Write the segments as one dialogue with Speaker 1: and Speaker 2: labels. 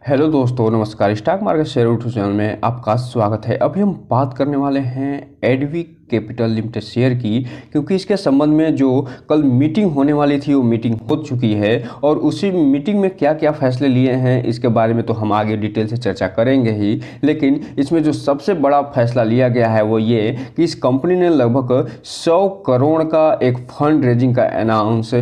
Speaker 1: Hello दोस्तों, नमस्कार। Stock market share YouTube channel में आपका स्वागत है। अभी हम बात करने वाले हैं एडवी कैपिटल लिमिटेड शेयर की, क्योंकि इसके संबंध में जो कल मीटिंग होने वाली थी वो मीटिंग हो चुकी है और उसी मीटिंग में क्या क्या फैसले लिए हैं इसके बारे में तो हम आगे डिटेल से चर्चा करेंगे ही। लेकिन इसमें जो सबसे बड़ा फैसला लिया गया है वो ये कि इस कंपनी ने लगभग 100 करोड़ का एक फंड रेजिंग का अनाउंस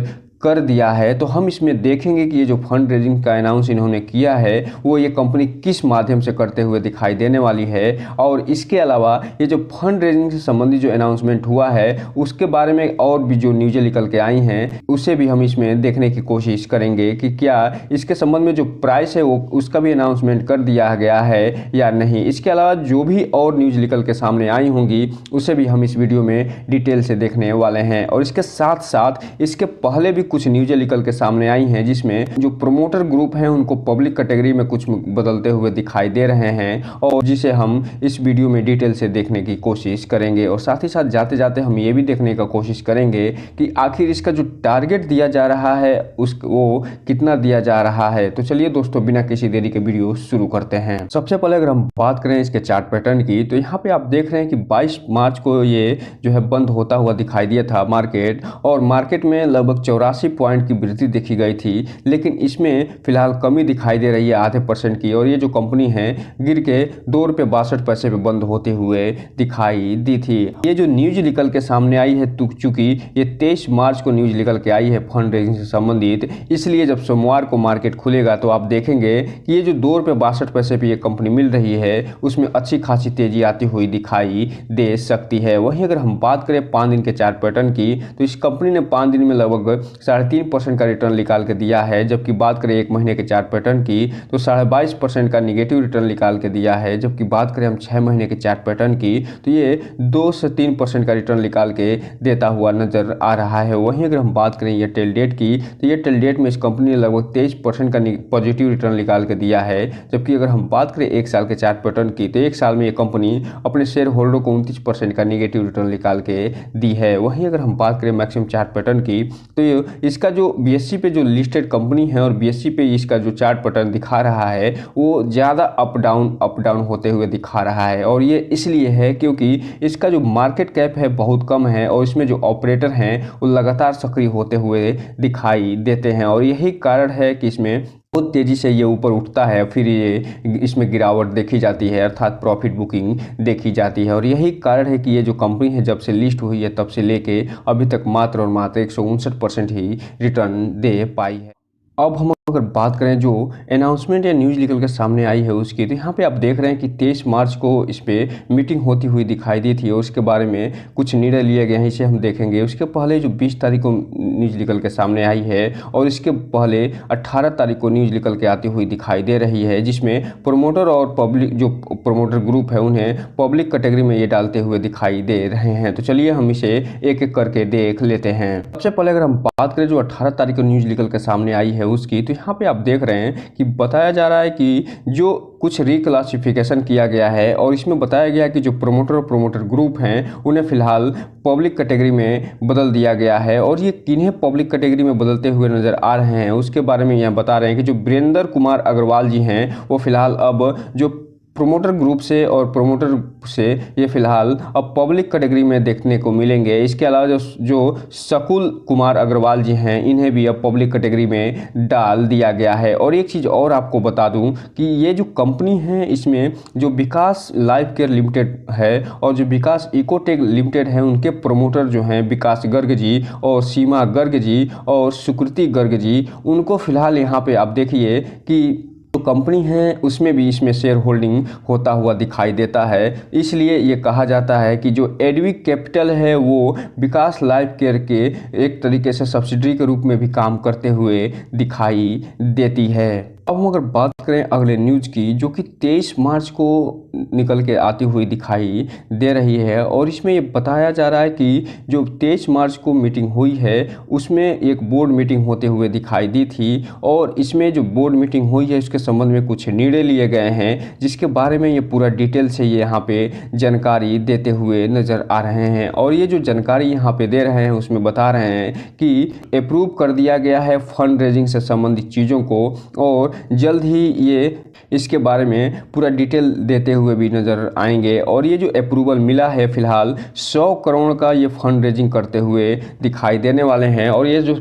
Speaker 1: कर दिया है। तो हम इसमें देखेंगे कि ये जो फंड रेजिंग का अनाउंस इन्होंने किया है वो ये कंपनी किस माध्यम से करते हुए दिखाई देने वाली है, और इसके अलावा ये जो फंड रेजिंग से संबंधित जो अनाउंसमेंट हुआ है उसके बारे में और भी जो न्यूज़ें निकल के आई हैं उसे भी हम इसमें देखने की कोशिश करेंगे कि क्या इसके संबंध में जो प्राइस है वो उसका भी अनाउंसमेंट कर दिया गया है या नहीं। इसके अलावा जो भी और न्यूज़ निकल के सामने आई होंगी उसे भी हम इस वीडियो में डिटेल से देखने वाले हैं। और इसके साथ साथ इसके पहले भी कुछ न्यूज़ें निकल के सामने आई हैं जिसमें जो प्रोमोटर ग्रुप हैं उनको पब्लिक कैटेगरी में कुछ बदलते हुए दिखाई दे रहे हैं, और जिसे हम इस वीडियो में डिटेल से देखने की कोशिश करेंगे। और साथ ही साथ जाते जाते हम ये भी देखने का कोशिश करेंगे कि आखिर इसका जो टारगेट दिया जा रहा है वो कितना दिया जा रहा है। तो चलिए दोस्तों, बिना किसी देरी के वीडियो शुरू करते हैं। सबसे पहले अगर हम बात करें इसके चार्ट पैटर्न की, तो यहाँ पे आप देख रहे हैं कि 22 मार्च को ये जो है बंद होता हुआ दिखाई दिया था मार्केट, और मार्केट में लगभग 84 पॉइंट की वृद्धि देखी गई थी। लेकिन इसमें फिलहाल कमी दिखाई दे रही है आधे % की, और ये जो कंपनी है गिर के ₹2.62 पे बंद होते हुए दिखाई दी थी। ये जो न्यूज निकल के सामने आई है, चूंकि ये 23 मार्च को न्यूज निकल के आई है फंड रेजिंग से संबंधित, इसलिए जब सोमवार को मार्केट खुलेगा तो आप देखेंगे कि ये जो ₹2.62 पे ये कंपनी मिल रही है उसमें अच्छी खासी तेजी आती हुई दिखाई दे सकती है। वहीं अगर हम बात करें 5 दिन के चार्ट पैटर्न की, तो इस कंपनी ने 5 दिन में लगभग 3.5% का रिटर्न निकाल के दिया है। जबकि बात करें 1 महीने के चार्ट पैटर्न की तो 22.5% का निगेटिव रिटर्न निकाल के दिया है। जबकि बात करें हम 6 महीने के चार्ट पैटर्न की तो ये 2 से 3% का रिटर्न निकाल के देता हुआ नजर आ रहा है। वहीं अगर हम बात करें एयरटेल डेट की, तो एयरटेल डेट में इस कंपनी ने लगभग 23% का पॉजिटिव रिटर्न निकाल के दिया है। जबकि अगर हम बात करें 1 साल के चार्ट पैटर्न की, तो 1 साल में ये कंपनी अपने शेयर होल्डर को 29% का निगेटिव रिटर्न निकाल के दी है। वहीं अगर हम बात करें मैक्सिमम चार्ट पैटर्न की, तो इसका जो बीएससी पे जो लिस्टेड कंपनी है और बीएससी पे इसका जो चार्ट पैटर्न दिखा रहा है वो ज़्यादा अप डाउन होते हुए दिखा रहा है। और ये इसलिए है क्योंकि इसका जो मार्केट कैप है बहुत कम है, और इसमें जो ऑपरेटर हैं वो लगातार सक्रिय होते हुए दिखाई देते हैं, और यही कारण है कि इसमें बहुत तेज़ी से ये ऊपर उठता है, फिर ये इसमें गिरावट देखी जाती है, अर्थात प्रॉफिट बुकिंग देखी जाती है। और यही कारण है कि ये जो कंपनी है जब से लिस्ट हुई है तब से लेके अभी तक मात्र और मात्र 159% ही रिटर्न दे पाई है। अब हम अगर बात करें जो अनाउंसमेंट या न्यूज़ निकल के सामने आई है उसकी, तो यहाँ पे आप देख रहे हैं कि 23 मार्च को इस पर मीटिंग होती हुई दिखाई दी थी और उसके बारे में कुछ निर्णय लिए गए हैं, इसे हम देखेंगे। उसके पहले जो 20 तारीख को न्यूज़ निकल के सामने आई है, और इसके पहले 18 तारीख को न्यूज़ निकल के आती हुई दिखाई दे रही है, जिसमें प्रोमोटर और पब्लिक जो प्रोमोटर ग्रुप है उन्हें पब्लिक कैटेगरी में ये डालते हुए दिखाई दे रहे हैं। तो चलिए हम इसे एक एक करके देख लेते हैं। सबसे पहले अगर हम बात करें जो 18 तारीख को न्यूज़ निकल के सामने आई है उसकी, तो यहाँ पे आप देख रहे हैं कि बताया जा रहा है कि जो कुछ रिक्लासिफिकेशन किया गया है, और इसमें बताया गया कि जो प्रोमोटर और प्रोमोटर ग्रुप हैं उन्हें फिलहाल पब्लिक कैटेगरी में बदल दिया गया है। और ये किन्हें पब्लिक कैटेगरी में बदलते हुए नजर आ रहे हैं उसके बारे में यहाँ बता रहे हैं कि जो वीरेंद्र कुमार अग्रवाल जी हैं वो फिलहाल अब जो प्रोमोटर ग्रुप से और प्रोमोटर से ये फिलहाल अब पब्लिक कैटेगरी में देखने को मिलेंगे। इसके अलावा जो शकुल कुमार अग्रवाल जी हैं इन्हें भी अब पब्लिक कैटेगरी में डाल दिया गया है। और एक चीज़ और आपको बता दूं कि ये जो कंपनी है इसमें जो विकास लाइफ केयर लिमिटेड है और जो विकास इकोटेक लिमिटेड है उनके प्रोमोटर जो हैं विकास गर्ग जी और सीमा गर्ग जी और सुकृति गर्ग जी, उनको फिलहाल यहाँ पे आप देखिए कि जो कंपनी है उसमें भी इसमें शेयर होल्डिंग होता हुआ दिखाई देता है। इसलिए ये कहा जाता है कि जो एडवी कैपिटल है वो विकास लाइफ केयर के एक तरीके से सब्सिडरी के रूप में भी काम करते हुए दिखाई देती है। अब हम अगर बात करें अगले न्यूज़ की, जो कि 23 मार्च को निकल के आती हुई दिखाई दे रही है, और इसमें ये बताया जा रहा है कि जो 23 मार्च को मीटिंग हुई है उसमें एक बोर्ड मीटिंग होते हुए दिखाई दी थी, और इसमें जो बोर्ड मीटिंग हुई है उसके संबंध संबंध में कुछ निर्णय लिए गए हैं, जिसके बारे में ये पूरा डिटेल से ये यहाँ पे जानकारी देते हुए नज़र आ रहे हैं। और ये जो जानकारी यहाँ पे दे रहे हैं उसमें बता रहे हैं कि अप्रूव कर दिया गया है फंड रेजिंग से संबंधित चीज़ों को, और जल्द ही ये इसके बारे में पूरा डिटेल देते हुए भी नज़र आएंगे। और ये जो अप्रूवल मिला है फिलहाल 100 करोड़ का ये फंड रेजिंग करते हुए दिखाई देने वाले हैं, और ये जो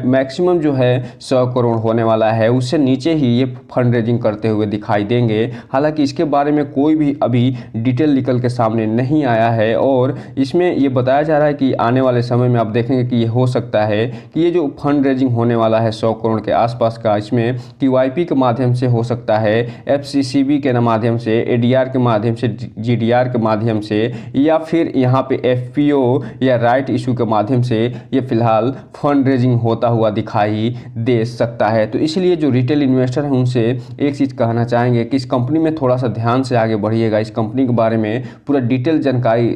Speaker 1: मैक्सिमम जो है 100 करोड़ होने वाला है उससे नीचे ही ये फंड रेजिंग करते हुए दिखाई देंगे। हालांकि इसके बारे में कोई भी अभी डिटेल निकल के सामने नहीं आया है, और इसमें ये बताया जा रहा है कि आने वाले समय में आप देखेंगे कि ये हो सकता है कि ये जो फंड रेजिंग होने वाला है 100 करोड़ के आसपास का, इसमें QIP के माध्यम से हो सकता है, FCCB के माध्यम से, ADR के माध्यम से, GDR के माध्यम से, या फिर यहाँ पे FPO या राइट इशू के माध्यम से ये फिलहाल फंड रेजिंग होता हुआ दिखाई दे सकता है। तो इसलिए जो रिटेल इन्वेस्टर हैं उनसे एक चीज़ कहना चाहेंगे कि इस कंपनी में थोड़ा सा ध्यान से आगे बढ़िएगा। इस कंपनी के बारे में पूरा डिटेल जानकारी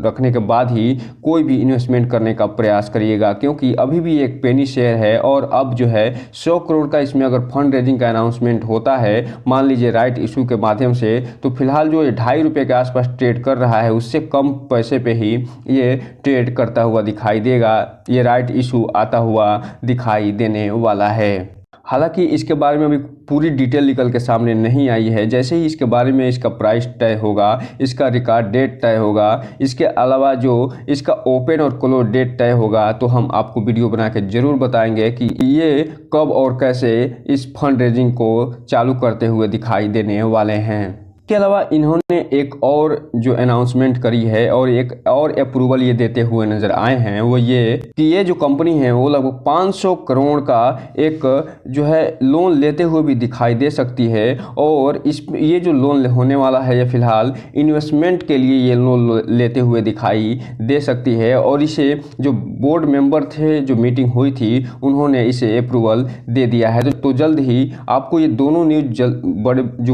Speaker 1: रखने के बाद ही कोई भी इन्वेस्टमेंट करने का प्रयास करिएगा, क्योंकि अभी भी एक पेनी शेयर है। और अब जो है 100 करोड़ का इसमें अगर फंड रेजिंग का अनाउंसमेंट होता है, मान लीजिए राइट इशू के माध्यम से, तो फिलहाल जो 2.5 रुपये के आसपास ट्रेड कर रहा है उससे कम पैसे पे ही ये ट्रेड करता हुआ दिखाई देगा। ये राइट इशू आता हुआ दिखाई देने वाला है। हालांकि इसके बारे में अभी पूरी डिटेल निकल के सामने नहीं आई है। जैसे ही इसके बारे में इसका प्राइस तय होगा, इसका रिकॉर्ड डेट तय होगा, इसके अलावा जो इसका ओपन और क्लोज डेट तय होगा, तो हम आपको वीडियो बना के ज़रूर बताएंगे कि ये कब और कैसे इस फंड रेजिंग को चालू करते हुए दिखाई देने वाले हैं। इसके अलावा इन्होंने एक और जो अनाउंसमेंट करी है और एक और अप्रूवल ये देते हुए नज़र आए हैं, वो ये कि ये जो कंपनी है वो लगभग 500 करोड़ का एक जो है लोन लेते हुए भी दिखाई दे सकती है। और ये जो लोन होने वाला है ये फिलहाल इन्वेस्टमेंट के लिए ये लोन लेते हुए दिखाई दे सकती है। और इसे जो बोर्ड मेंबर थे, जो मीटिंग हुई थी, उन्होंने इसे अप्रूवल दे दिया है। तो जल्द ही आपको ये दोनों न्यूज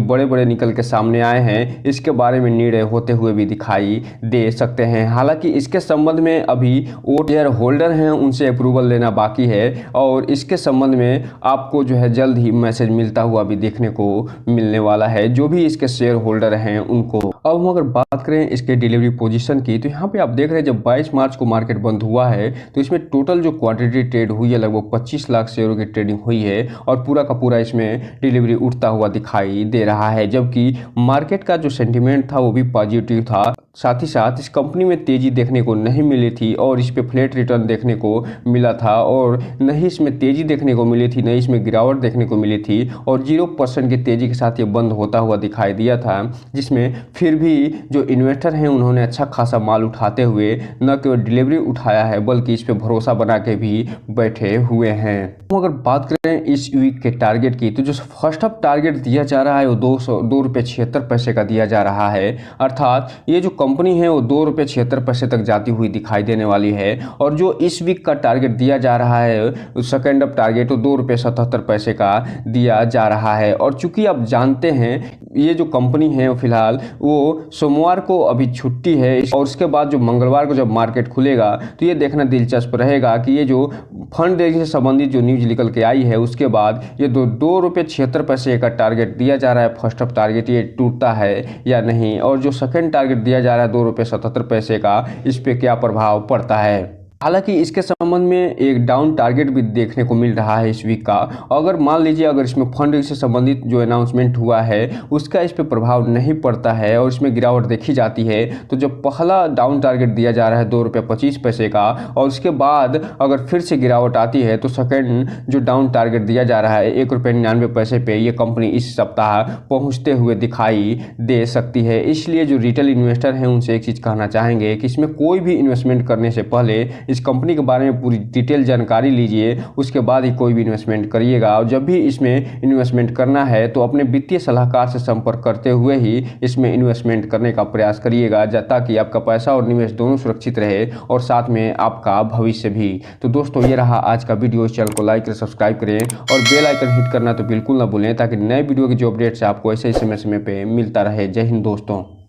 Speaker 1: बड़े बड़े निकल के सामने आए हैं, इसके बारे में निर्णय होते हुए भी दिखाई दे सकते हैं। हालांकि इसके संबंध में अभी वो शेयर होल्डर हैं उनसे अप्रूवल लेना बाकी है, और इसके संबंध में आपको जो है जल्द ही मैसेज मिलता हुआ भी देखने को मिलने वाला है, जो भी इसके शेयर होल्डर हैं उनको। अब हम अगर बात करें इसके डिलीवरी पोजीशन की, तो यहाँ पे आप देख रहे हैं जब 22 मार्च को मार्केट बंद हुआ है तो इसमें टोटल जो क्वांटिटी ट्रेड हुई है लगभग 25 लाख शेयरों की ट्रेडिंग हुई है, और पूरा का पूरा इसमें डिलीवरी उठता हुआ दिखाई दे रहा है। जबकि मार्केट का जो सेंटीमेंट था वो भी पॉजिटिव था। साथ ही साथ इस कंपनी में तेज़ी देखने को नहीं मिली थी, और इस पे फ्लैट रिटर्न देखने को मिला था, और न ही इसमें तेज़ी देखने को मिली थी, न ही इसमें गिरावट देखने को मिली थी, और 0% की तेज़ी के साथ ये बंद होता हुआ दिखाई दिया था। जिसमें फिर भी जो इन्वेस्टर हैं उन्होंने अच्छा खासा माल उठाते हुए न केवल डिलीवरी उठाया है बल्कि इस पर भरोसा बना के भी बैठे हुए हैं। हम अगर बात करें इस वीक के टारगेट की, तो जो फर्स्ट अप टारगेट दिया जा रहा है वो 2 रुपये 76 पैसे का दिया जा रहा है। अर्थात ये जो कंपनी है वो 2 रुपये 76 पैसे तक जाती हुई दिखाई देने वाली है। और जो इस वीक का टारगेट दिया जा रहा है सेकेंड अप टारगेट, तो 2 रुपये 77 पैसे का दिया जा रहा है। और चूंकि आप जानते हैं ये जो कंपनी है फिलहाल वो सोमवार को अभी छुट्टी है, और उसके बाद जो मंगलवार को जब मार्केट खुलेगा तो ये देखना दिलचस्प रहेगा कि ये जो फंड रेजिंग से संबंधित जो न्यूज निकल के आई है उसके बाद ये 2 रुपये 76 पैसे का टारगेट दिया जा रहा है फर्स्ट अप टारगेट, ये टूटता है या नहीं, और जो सेकंड टारगेट दिया जा रहा है 2 रुपये 77 पैसे का, इस पे क्या प्रभाव पड़ता है। हालांकि इसके संबंध में एक डाउन टारगेट भी देखने को मिल रहा है इस वीक का। अगर मान लीजिए अगर इसमें फंड से संबंधित जो अनाउंसमेंट हुआ है उसका इस पे प्रभाव नहीं पड़ता है और इसमें गिरावट देखी जाती है, तो जो पहला डाउन टारगेट दिया जा रहा है 2 रुपये 25 पैसे का, और उसके बाद अगर फिर से गिरावट आती है तो सेकेंड जो डाउन टारगेट दिया जा रहा है 1 रुपये 99 पैसे पे, ये कंपनी इस सप्ताह पहुँचते हुए दिखाई दे सकती है। इसलिए जो रिटेल इन्वेस्टर हैं उनसे एक चीज़ कहना चाहेंगे कि इसमें कोई भी इन्वेस्टमेंट करने से पहले इस कंपनी के बारे में पूरी डिटेल जानकारी लीजिए, उसके बाद ही कोई भी इन्वेस्टमेंट करिएगा। और जब भी इसमें इन्वेस्टमेंट करना है तो अपने वित्तीय सलाहकार से संपर्क करते हुए ही इसमें इन्वेस्टमेंट करने का प्रयास करिएगा, ताकि आपका पैसा और निवेश दोनों सुरक्षित रहे और साथ में आपका भविष्य भी। तो दोस्तों ये रहा आज का वीडियो। इस चैनल को लाइक करें, सब्सक्राइब करें और बेल आइकन हिट करना तो बिल्कुल ना भूलें, ताकि नए वीडियो की जो अपडेट्स आपको ऐसे ही समय पे मिलता रहे। जय हिंद दोस्तों।